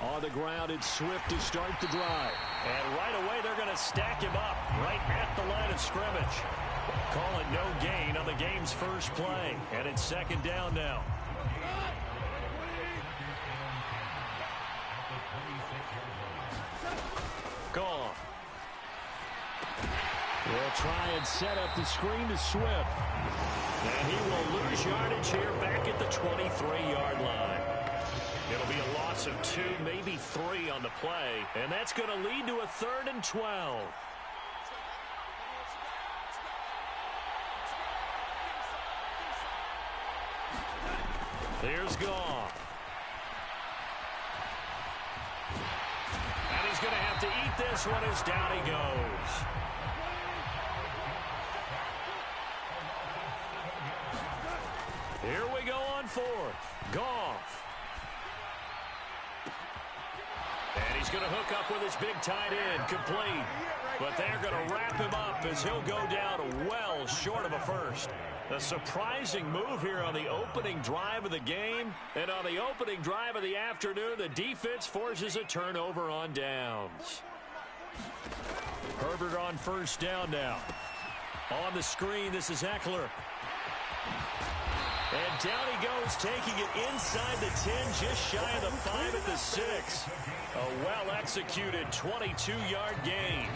On the ground, it's Swift to start the drive. And right away, they're going to stack him up right at the line of scrimmage. Call it no gain on the game's first play. And it's second down now. Gone. They'll try and set up the screen to Swift. And he will lose yardage here back at the 23-yard line. It'll be a loss of 2, maybe 3 on the play. And that's going to lead to a 3rd and 12. Here's Goff. And he's going to have to eat this one as down he goes. Here we go on 4th. Goff. And he's going to hook up with his big tight end, complete. But they're going to wrap him up as he'll go down well short of a first. A surprising move here on the opening drive of the game. And on the opening drive of the afternoon, the defense forces a turnover on downs. Herbert on first down now. On the screen, this is Eckler. And down he goes, taking it inside the 10, just shy of the 5 at the 6. A well-executed 22-yard gain.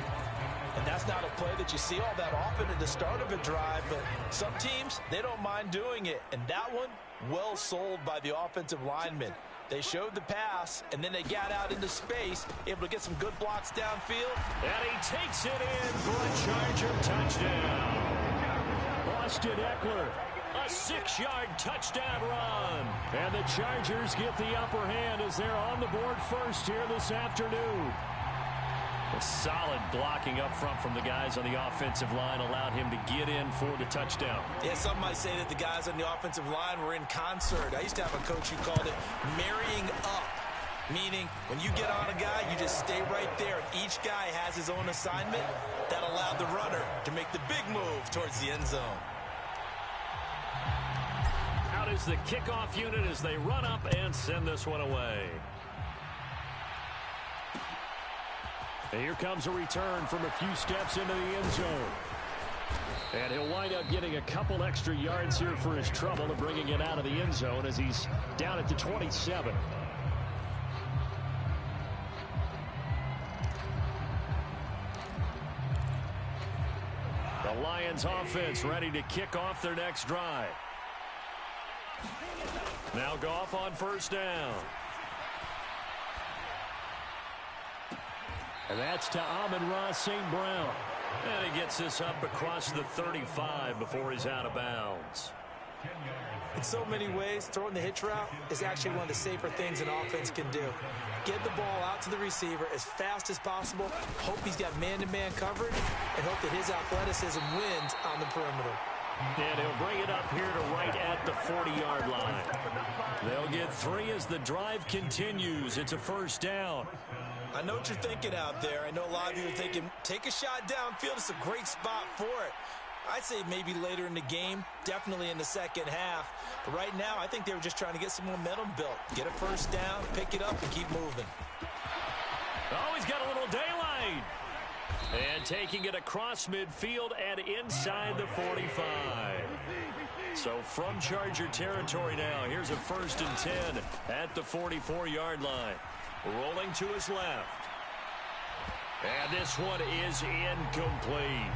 And that's not a play that you see all that often at the start of a drive, but some teams, they don't mind doing it. And that one, well sold by the offensive lineman. They showed the pass, and then they got out into space, able to get some good blocks downfield. And he takes it in for a Charger touchdown. Austin Eckler. A 6-yard touchdown run. And the Chargers get the upper hand as they're on the board first here this afternoon. A solid blocking up front from the guys on the offensive line allowed him to get in for the touchdown. Yeah, some might say that the guys on the offensive line were in concert. I used to have a coach who called it marrying up, meaning when you get on a guy, you just stay right there. And each guy has his own assignment. That allowed the runner to make the big move towards the end zone. Out is the kickoff unit as they run up and send this one away. And here comes a return from a few steps into the end zone. And he'll wind up getting a couple extra yards here for his trouble of bringing it out of the end zone as he's down at the 27. The Lions offense ready to kick off their next drive. Now Goff on first down. And that's to Amon-Ra St. Brown. And he gets this up across the 35 before he's out of bounds. In so many ways, throwing the hitch route is actually one of the safer things an offense can do. Get the ball out to the receiver as fast as possible, hope he's got man-to-man coverage, and hope that his athleticism wins on the perimeter. And he'll bring it up here to right at the 40-yard line. They'll get 3 as the drive continues. It's a first down. I know what you're thinking out there. I know a lot of you are thinking, take a shot downfield. It's a great spot for it. I'd say maybe later in the game, definitely in the second half. But right now, I think they were just trying to get some momentum built. Get a first down, pick it up, and keep moving. Oh, he's got a little daylight. And taking it across midfield and inside the 45. So from Charger territory now, here's a 1st and 10 at the 44-yard line. Rolling to his left. And this one is incomplete.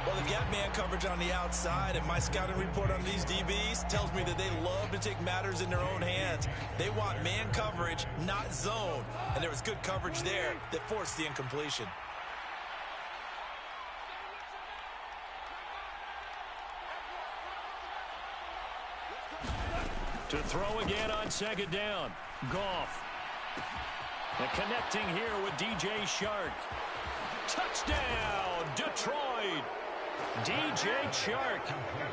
Well, they've got man coverage on the outside, and my scouting report on these DBs tells me that they love to take matters in their own hands. They want man coverage, not zone. And there was good coverage there that forced the incompletion. To throw again on second down. Goff. And connecting here with DJ Chark. Touchdown, Detroit. DJ Chark,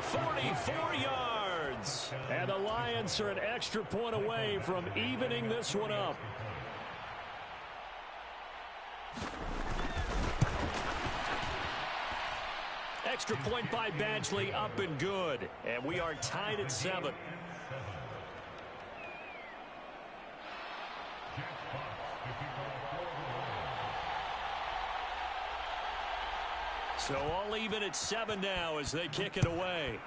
44 yards. And the Lions are an extra point away from evening this one up. Extra point by Badgley, up and good. And we are tied at 7. So all even at 7 now as they kick it away.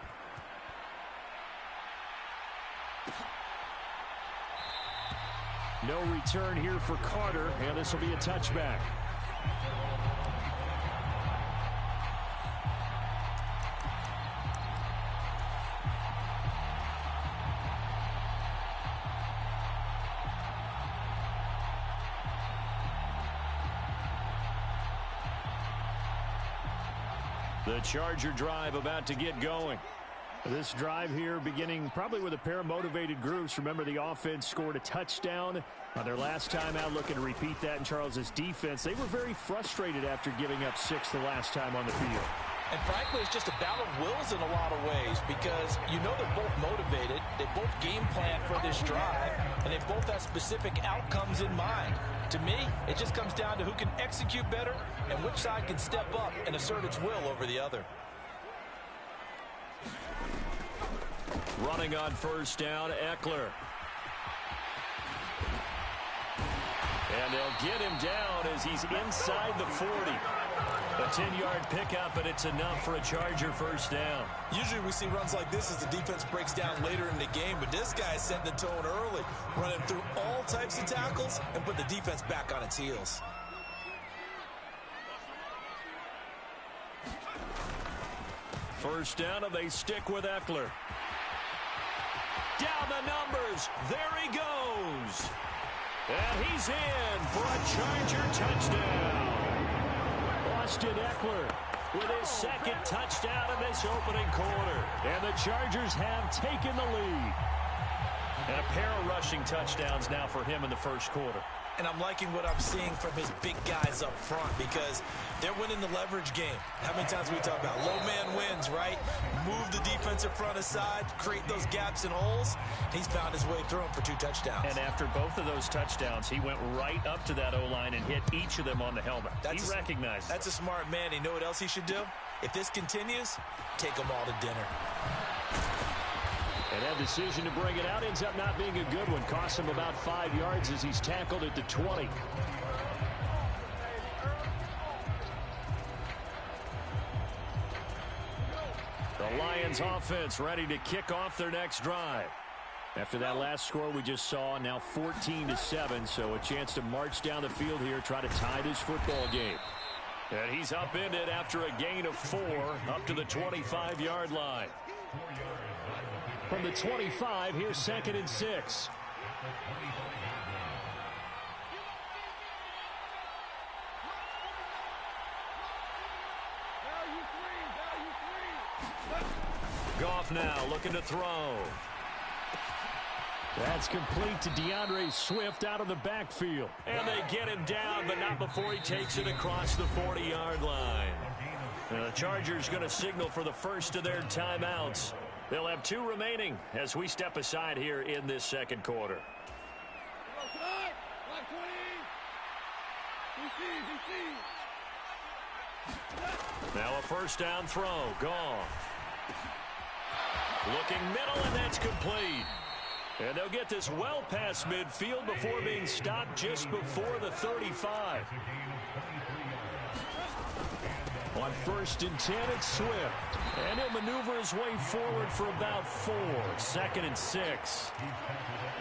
No return here for Carter, and this will be a touchback. The Charger drive about to get going. This drive here beginning probably with a pair of motivated groups. Remember, the offense scored a touchdown on their last time out, looking to repeat that in Charles's defense. They were very frustrated after giving up 6 the last time on the field. And frankly, it's just a battle of wills in a lot of ways because you know they're both motivated. They both game plan for this drive, and they both have specific outcomes in mind. To me, it just comes down to who can execute better and which side can step up and assert its will over the other. Running on first down, Eckler. And they'll get him down as he's inside the 40. A 10-yard pickup, and it's enough for a Charger first down. Usually we see runs like this as the defense breaks down later in the game, but this guy set the tone early, running through all types of tackles and put the defense back on its heels. First down, and they stick with Eckler. Down the numbers. There he goes. And he's in for a Charger touchdown. Austin Eckler with his second touchdown in this opening quarter. And the Chargers have taken the lead. And a pair of rushing touchdowns now for him in the first quarter. And I'm liking what I'm seeing from his big guys up front because they're winning the leverage game. How many times we talk about low man wins, right? Move the defensive front aside, create those gaps and holes. He's found his way through them for 2 touchdowns. And after both of those touchdowns, he went right up to that O-line and hit each of them on the helmet. He recognized That's a smart man. You know what else he should do? If this continues, take them all to dinner. And that decision to bring it out ends up not being a good one. Costs him about 5 yards as he's tackled at the 20. The Lions offense ready to kick off their next drive. After that last score we just saw, now 14-7, so a chance to march down the field here, try to tie this football game. And he's upended after a gain of 4 up to the 25-yard line. From the 25, here's 2nd and 6. Goff now looking to throw. That's complete to DeAndre Swift out of the backfield. And they get him down, but not before he takes it across the 40-yard line. Now the Chargers going to signal for the first of their timeouts. They'll have 2 remaining as we step aside here in this second quarter. Now a first down throw. Gone. Looking middle, and that's complete. And they'll get this well past midfield before being stopped just before the 35. On 1st and 10, it's Swift. And he'll maneuver his way forward for about 4. 2nd and 6.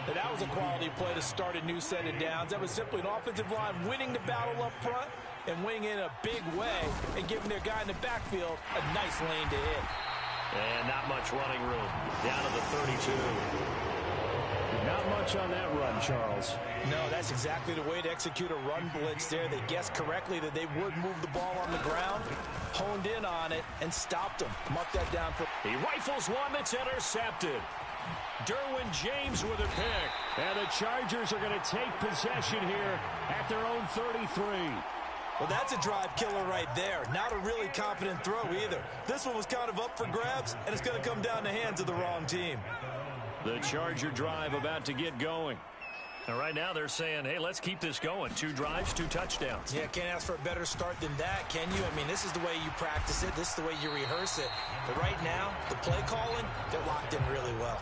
And that was a quality play to start a new set of downs. That was simply an offensive line winning the battle up front and winning in a big way and giving their guy in the backfield a nice lane to hit. And not much running room. Down to the 32. Not much on that run, Charles. No, that's exactly the way to execute a run blitz there. They guessed correctly that they would move the ball on the ground, honed in on it, and stopped him. Mark that down for... He rifles one that's intercepted. Derwin James with a pick. And the Chargers are going to take possession here at their own 33. Well, that's a drive killer right there. Not a really confident throw either. This one was kind of up for grabs, and it's going to come down the hands of the wrong team. The Charger drive about to get going. And right now they're saying, hey, let's keep this going. 2 drives, 2 touchdowns. Yeah, can't ask for a better start than that, can you? I mean, this is the way you practice it. This is the way you rehearse it. But right now, the play calling, they're locked in really well.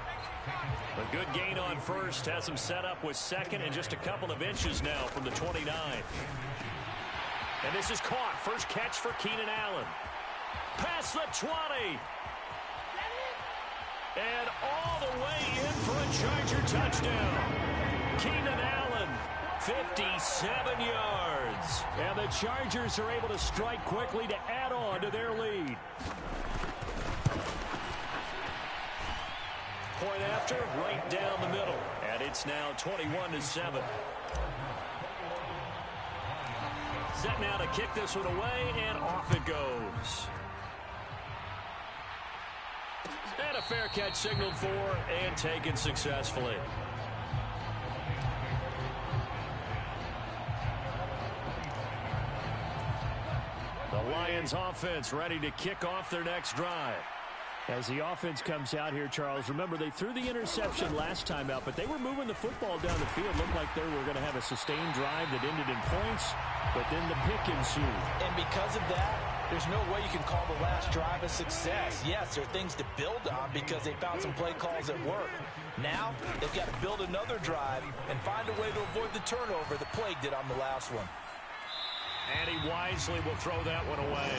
A good gain on first. Has him set up with 2nd and just a couple of inches now from the 29. And this is caught. First catch for Keenan Allen. past the 20. And all the way in for a Charger touchdown. Keenan Allen, 57 yards. And the Chargers are able to strike quickly to add on to their lead. Point after, right down the middle. And it's now 21-7. Set now to kick this one away, and off it goes. And a fair catch signaled for and taken successfully. The Lions offense ready to kick off their next drive. As the offense comes out here, Charles, remember they threw the interception last time out, but they were moving the football down the field. Looked like they were going to have a sustained drive that ended in points, but then the pick ensued. And because of that, there's no way you can call the last drive a success. Yes, there are things to build on because they found some play calls that work. Now, they've got to build another drive and find a way to avoid the turnover that plagued it on the last one. And he wisely will throw that one away.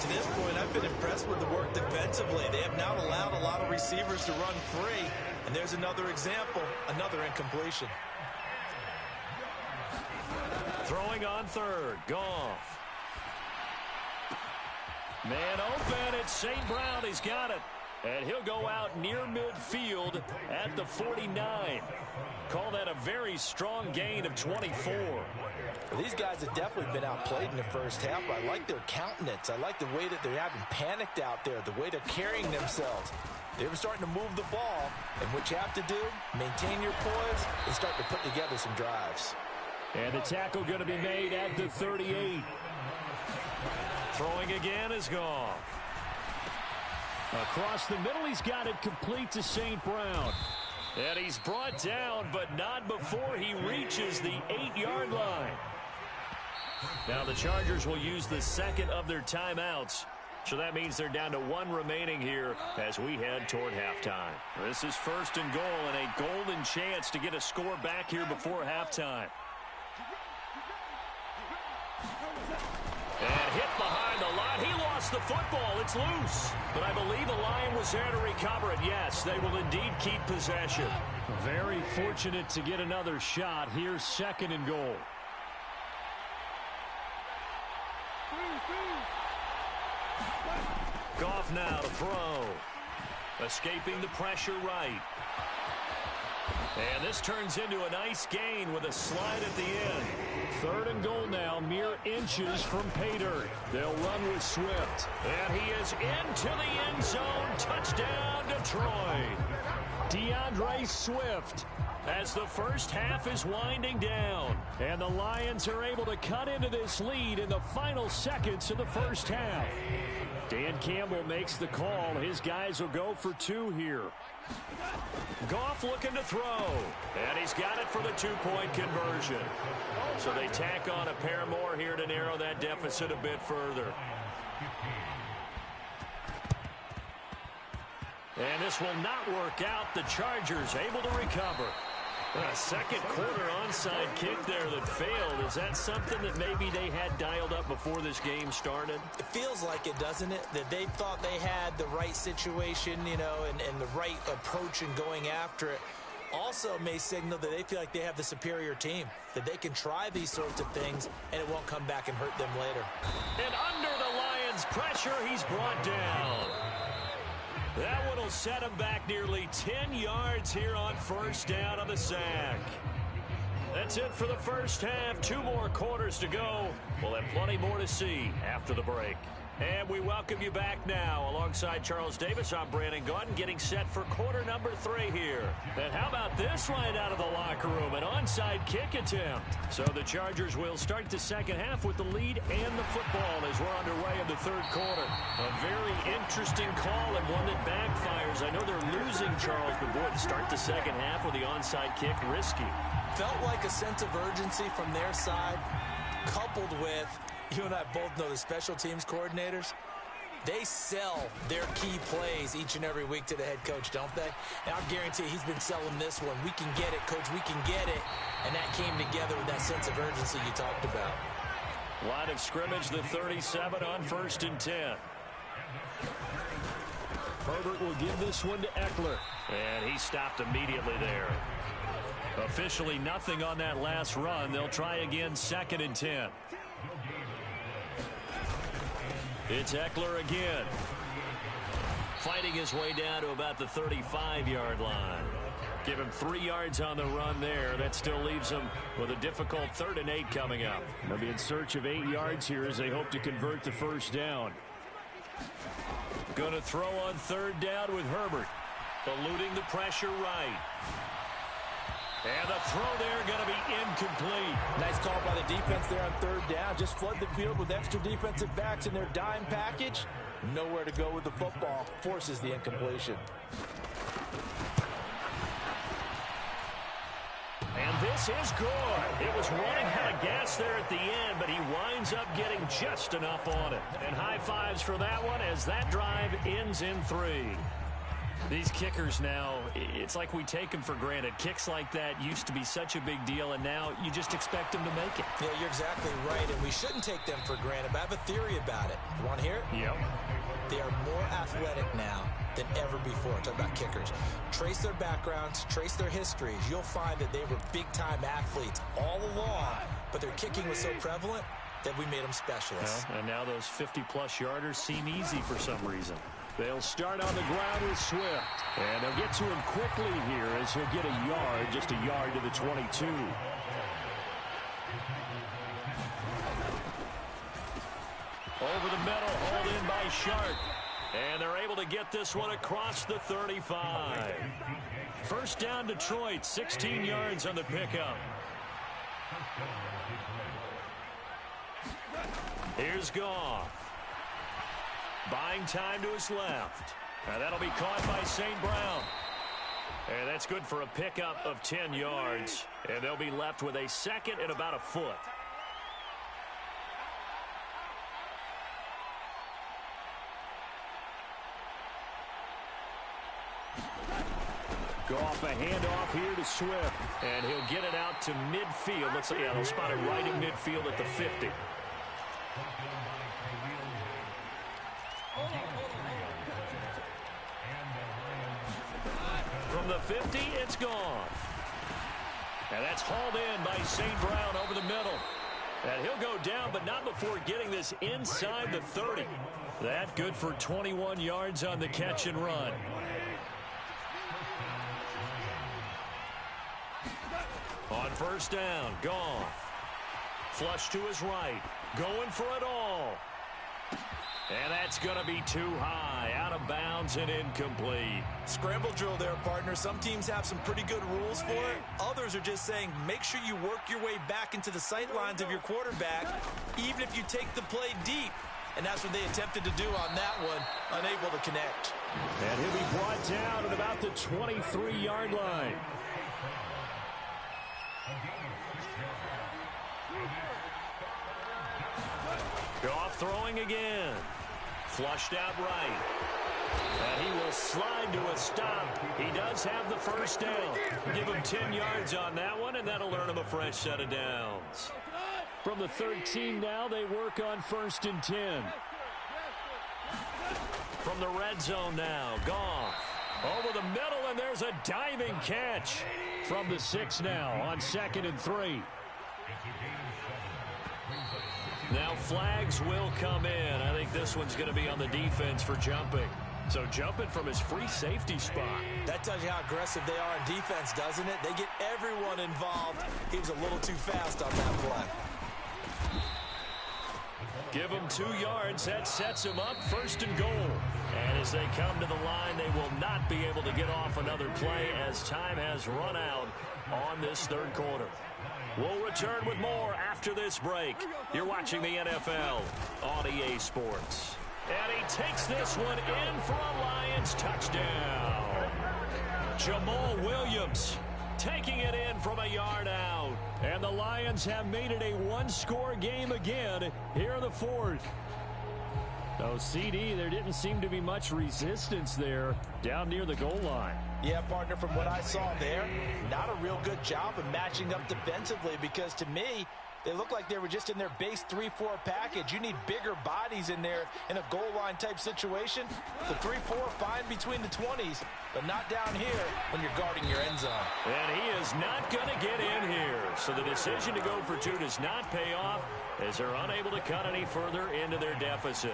To this point, I've been impressed with the work defensively. They have not allowed a lot of receivers to run free. And there's another example, another incompletion. Throwing on third, Goff. Man open, it's St. Brown, he's got it. And he'll go out near midfield at the 49. Call that a very strong gain of 24. Well, these guys have definitely been outplayed in the first half. I like their countenance. I like the way that they're having panicked out there, the way they're carrying themselves. They were starting to move the ball, and what you have to do, maintain your poise and start to put together some drives. And the tackle going to be made at the 38. Throwing again is Goff. Across the middle, he's got it complete to St. Brown. And he's brought down, but not before he reaches the 8-yard line. Now the Chargers will use the second of their timeouts. So that means they're down to one remaining here as we head toward halftime. This is first and goal and a golden chance to get a score back here before halftime. And hit behind the line. He lost the football. It's loose. But I believe the Lion was there to recover it. Yes, they will indeed keep possession. Very fortunate to get another shot. Here's second and goal. Goff now to throw. Escaping the pressure right. And this turns into a nice gain with a slide at the end. Third and goal now, mere inches from pay dirt. They'll run with Swift. And he is into the end zone. Touchdown, Detroit. DeAndre Swift. As the first half is winding down. And the Lions are able to cut into this lead in the final seconds of the first half. Dan Campbell makes the call. His guys will go for two here. Goff looking to throw. And he's got it for the two-point conversion. So they tack on a pair more here to narrow that deficit a bit further. And this will not work out. The Chargers able to recover. A second quarter onside kick there that failed. Is that something that maybe they had dialed up before this game started? It feels like it, doesn't it? That they thought they had the right situation, you know, and the right approach in going after it. Also may signal that they feel like they have the superior team, that they can try these sorts of things and it won't come back and hurt them later. And under the Lions' pressure, he's brought down. That one will set him back nearly 10 yards here on first down on the sack. That's it for the first half. 2 more quarters to go. We'll have plenty more to see after the break. And we welcome you back now. Alongside Charles Davis, I'm Brandon Gaudin, getting set for quarter number 3 here. And how about this right out of the locker room? An onside kick attempt. So the Chargers will start the second half with the lead and the football as we're underway in the third quarter. A very interesting call and one that backfires. I know they're losing, Charles, but boy, to start the second half with the onside kick, risky. Felt like a sense of urgency from their side, coupled with, you and I both know the special teams coordinators, they sell their key plays each and every week to the head coach, don't they? And I guarantee he's been selling this one. We can get it, coach, we can get it. And that came together with that sense of urgency you talked about. Line of scrimmage, the 37 on 1st and 10. Herbert will give this one to Eckler. And he stopped immediately there. Officially nothing on that last run. They'll try again, 2nd and 10. It's Eckler again. Fighting his way down to about the 35-yard line. Give him 3 yards on the run there. That still leaves him with a difficult 3rd and 8 coming up. They'll be in search of 8 yards here as they hope to convert the first down. Going to throw on 3rd down with Herbert. Eluding the pressure right. And the throw there going to be incomplete. Nice call by the defense there on 3rd down. Just flood the field with extra defensive backs in their dime package. Nowhere to go with the football. Forces the incompletion. And this is good. It was running out of gas there at the end, but he winds up getting just enough on it. And high fives for that one as that drive ends in 3. These kickers now, it's like we take them for granted. Kicks like that used to be such a big deal, and now you just expect them to make it. Yeah, you're exactly right, and we shouldn't take them for granted, but I have a theory about it. You want to hear it? Yep. They are more athletic now than ever before. Talk about kickers. Trace their backgrounds, trace their histories. You'll find that they were big-time athletes all along, but their kicking was so prevalent that we made them specialists. Well, and now those 50-plus yarders seem easy for some reason. They'll start on the ground with Swift. And they'll get to him quickly here as he'll get a yard, just a yard to the 22. Over the middle, hauled in by Sharp. And they're able to get this one across the 35. First down, Detroit, 16 yards on the pickup. Here's Goff. Buying time to his left. And that'll be caught by St. Brown. And that's good for a pickup of 10 yards. And they'll be left with a 2nd and about a foot. Goff a handoff here to Swift. And he'll get it out to midfield. Let's see, yeah, they'll spot it right in midfield at the 50. From the 50, it's gone. And that's hauled in by St. Brown over the middle. And he'll go down, but not before getting this inside the 30. That good for 21 yards on the catch and run. On first down, Goff. Flush to his right. Going for it all. And that's going to be too high. Out of bounds and incomplete. Scramble drill there, partner. Some teams have some pretty good rules for it. Others are just saying make sure you work your way back into the sight lines of your quarterback, even if you take the play deep. And that's what they attempted to do on that one, unable to connect. And he'll be brought down at about the 23-yard line. Goff throwing again. Flushed out right. And he will slide to a stop. He does have the first down. Give him 10 yards on that one, and that'll earn him a fresh set of downs. From the 13 now, they work on 1st and 10. From the red zone now, Goff. Over the middle, and there's a diving catch. From the 6 now on 2nd and 3. Now flags will come in. I think this one's going to be on the defense for jumping. So jumping from his free safety spot. That tells you how aggressive they are in defense, doesn't it? They get everyone involved. He was a little too fast on that play. Give him 2 yards. That sets him up 1st and goal. And as they come to the line, they will not be able to get off another play as time has run out on this 3rd quarter. We'll return with more after this break. You're watching the NFL on EA Sports. And he takes this one in for a Lions touchdown. Jamal Williams taking it in from a yard out. And the Lions have made it a one-score game again here in the 4th. Oh, CD, there didn't seem to be much resistance there down near the goal line. Yeah, partner, from what I saw there, not a real good job of matching up defensively because to me, They look like they were just in their base 3-4 package. You need bigger bodies in there in a goal line type situation. The 3-4, fine between the 20s, but not down here when you're guarding your end zone. And he is not going to get in here. So the decision to go for two does not pay off as they're unable to cut any further into their deficit.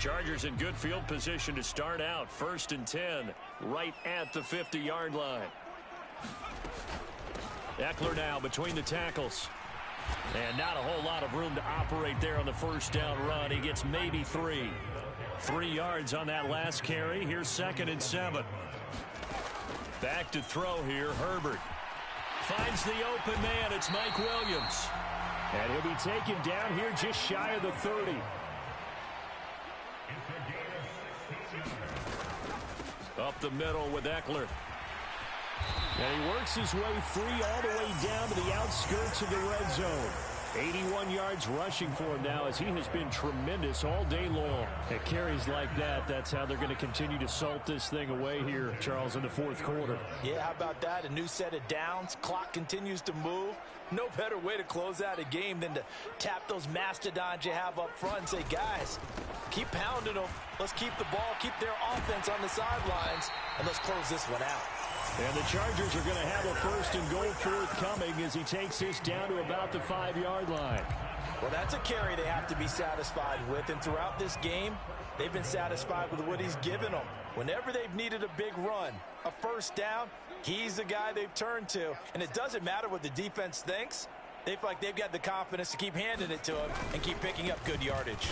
Chargers in good field position to start out. 1st and 10, right at the 50-yard line. Eckler now between the tackles. And not a whole lot of room to operate there on the first down run. He gets maybe 3. 3 yards on that last carry. Here's 2nd and 7. Back to throw here, Herbert. Finds the open man. It's Mike Williams. And he'll be taken down here just shy of the 30. Up the middle with Eckler. And he works his way free all the way down to the outskirts of the red zone. 81 yards rushing for him now as he has been tremendous all day long. At carries like that, that's how they're going to continue to salt this thing away here, Charles, in the 4th quarter. Yeah, how about that? A new set of downs. Clock continues to move. No better way to close out a game than to tap those mastodons you have up front and say, guys, keep pounding them. Let's keep the ball, keep their offense on the sidelines, and let's close this one out. And the Chargers are going to have a 1st and goal forthcoming as he takes this down to about the 5-yard line. Well, that's a carry they have to be satisfied with, and throughout this game, they've been satisfied with what he's given them. Whenever they've needed a big run, a 1st down, he's the guy they've turned to. And it doesn't matter what the defense thinks. They feel like they've got the confidence to keep handing it to him and keep picking up good yardage.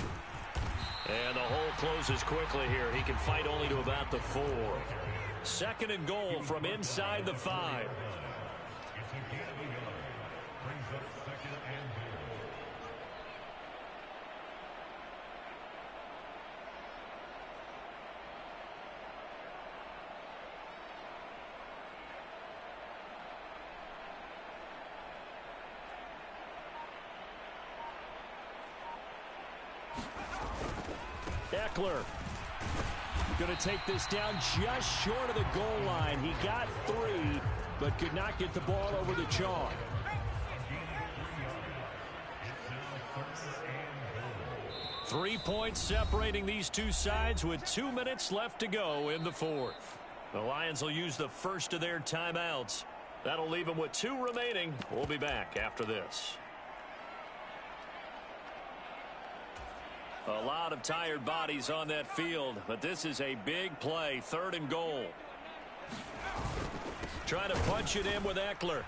And the hole closes quickly here. He can fight only to about the 4. 2nd and goal from inside the 5. Eckler going to take this down just short of the goal line. He got 3, but could not get the ball over the chalk. Three points separating these two sides with 2 minutes left to go in the 4th. The Lions will use the first of their timeouts. That'll leave them with 2 remaining. We'll be back after this. A lot of tired bodies on that field, but this is a big play. 3rd and goal. Trying to punch it in with Eckler.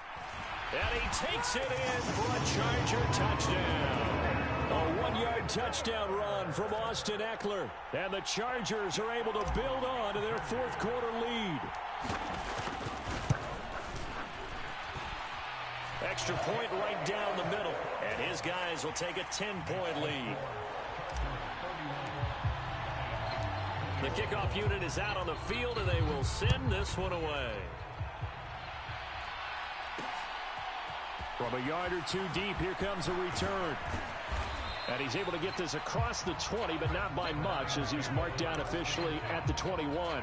And he takes it in for a Charger touchdown. A 1-yard touchdown run from Austin Eckler. And the Chargers are able to build on to their 4th quarter lead. Extra point right down the middle. And his guys will take a 10-point lead. The kickoff unit is out on the field, and they will send this one away. From a yard or 2 deep, here comes a return. And he's able to get this across the 20, but not by much, as he's marked down officially at the 21.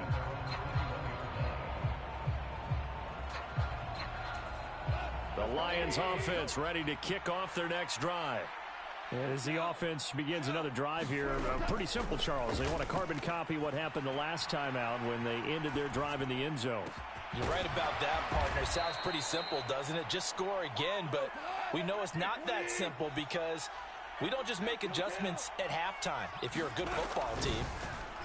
The Lions offense ready to kick off their next drive. And as the offense begins another drive here, pretty simple, Charles. They want to carbon copy what happened the last time out when they ended their drive in the end zone. You're right about that, partner. Sounds pretty simple, doesn't it? Just score again, but we know it's not that simple because we don't just make adjustments at halftime if you're a good football team.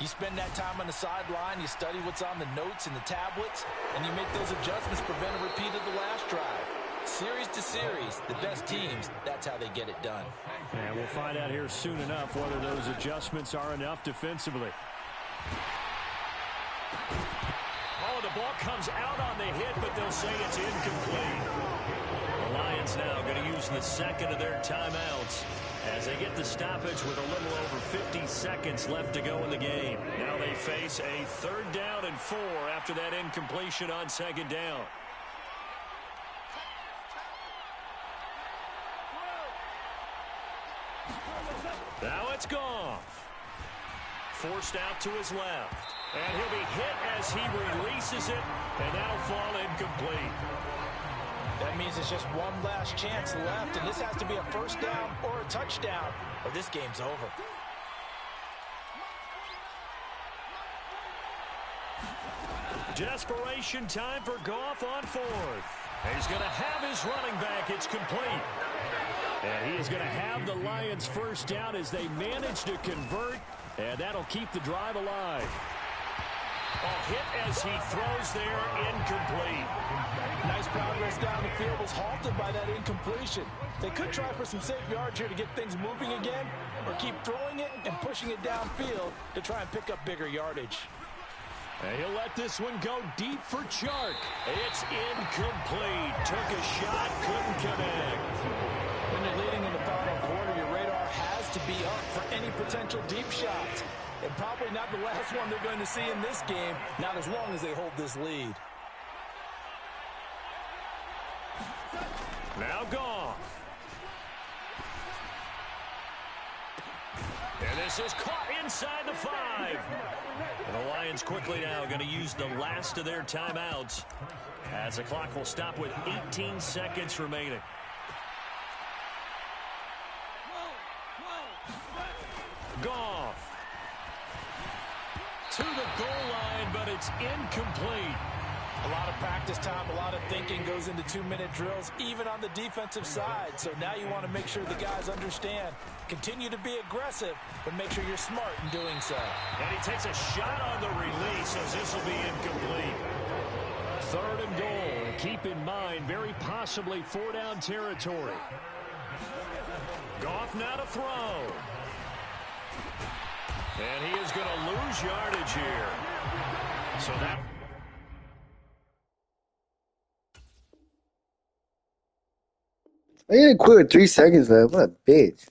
You spend that time on the sideline, you study what's on the notes and the tablets, and you make those adjustments, prevent a repeat of the last drive. Series to series, the best teams, that's how they get it done. And we'll find out here soon enough whether those adjustments are enough defensively. Oh, the ball comes out on the hit, but they'll say it's incomplete. The Lions now going to use the 2nd of their timeouts as they get the stoppage with a little over 50 seconds left to go in the game. Now they face a 3rd down and 4 after that incompletion on 2nd down. It's Goff. Forced out to his left. And he'll be hit as he releases it, and that'll fall incomplete. That means it's just one last chance left, and this has to be a first down or a touchdown, or this game's over. Desperation time for Goff on fourth. He's going to have his running back. It's complete. And he is going to have the Lions first down as they manage to convert, and that'll keep the drive alive. A hit as he throws there, incomplete. Nice progress down the field was halted by that incompletion. They could try for some safe yards here to get things moving again, or keep throwing it and pushing it downfield to try and pick up bigger yardage. And he'll let this one go deep for Chark. It's incomplete. Took a shot, couldn't connect. When you're leading in the final quarter, your radar has to be up for any potential deep shots. And probably not the last one they're going to see in this game, not as long as they hold this lead. Now Goff. And this is caught inside the 5. And the Lions quickly now going to use the last of their timeouts as the clock will stop with 18 seconds remaining. Goff. To the goal line, but it's incomplete. A lot of practice time, a lot of thinking goes into 2-minute drills, even on the defensive side. So now you want to make sure the guys understand. Continue to be aggressive, but make sure you're smart in doing so. And he takes a shot on the release as this will be incomplete. 3rd and goal. Keep in mind, very possibly 4-down territory. Goff now to throw. And he is going to lose yardage here. So that... I didn't quit with 3 seconds left. What a bitch.